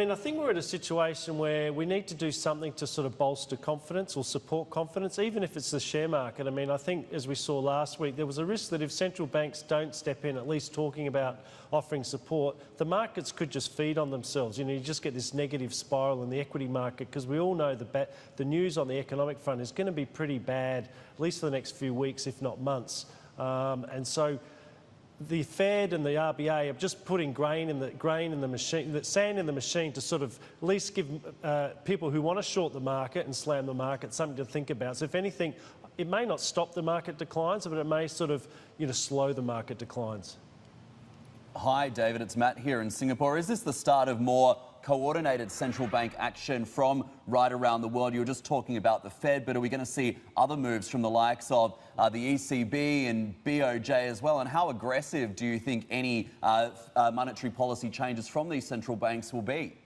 I think we're at a situation where we need to do something to sort of bolster confidence or support confidence, even if it's the share market. I think, as we saw last week, there was a risk that if central banks don't step in, at least talking about offering support, the markets could just feed on themselves. You just get this negative spiral in the equity market, because we all know the news on the economic front is going to be pretty bad, at least for the next few weeks, if not months. And so the Fed and the RBA are just putting grain in the machine, the sand in the machine, to sort of at least give people who want to short the market and slam the market something to think about. So if anything, it may not stop the market declines, but it may sort of slow the market declines. Hi, David. It's Matt here in Singapore. Is this the start of more coordinated central bank action from right around the world? You were just talking about the Fed, but are we going to see other moves from the likes of the ECB and BOJ as well? And how aggressive do you think any monetary policy changes from these central banks will be?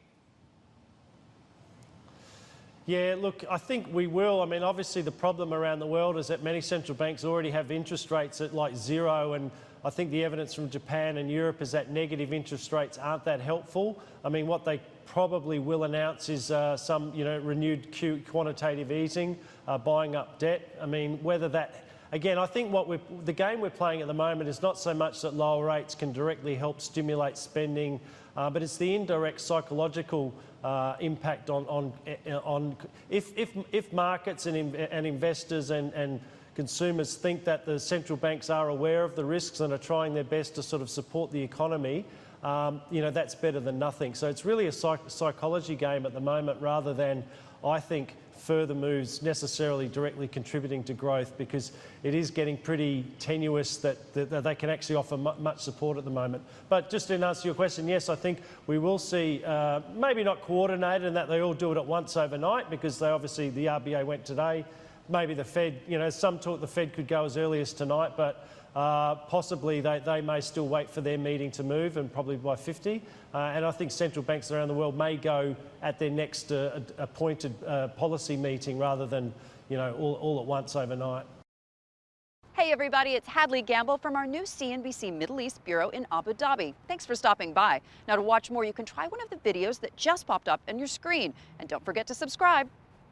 Yeah, look, I think we will. Obviously the problem around the world is that many central banks already have interest rates at like zero, and I think the evidence from Japan and Europe is that negative interest rates aren't that helpful. what they probably will announce is some renewed quantitative easing, buying up debt. Whether that, again, I think the game we're playing at the moment is not so much that lower rates can directly help stimulate spending, but it's the indirect psychological impact on if markets and investors and consumers think that the central banks are aware of the risks and are trying their best to sort of support the economy, that's better than nothing. So it's really a psychology game at the moment, rather than, I think, further moves necessarily directly contributing to growth, because it is getting pretty tenuous that they can actually offer much support at the moment. But just in answer to your question, yes, I think we will see, maybe not coordinated in that they all do it at once overnight, because obviously the RBA went today. Maybe the Fed, some talk the Fed could go as early as tonight, but possibly they may still wait for their meeting to move, and probably by 50. And I think central banks around the world may go at their next appointed policy meeting, rather than all at once overnight. Hey everybody, it's Hadley Gamble from our new CNBC Middle East Bureau in Abu Dhabi. Thanks for stopping by. Now, to watch more, you can try one of the videos that just popped up on your screen. And don't forget to subscribe.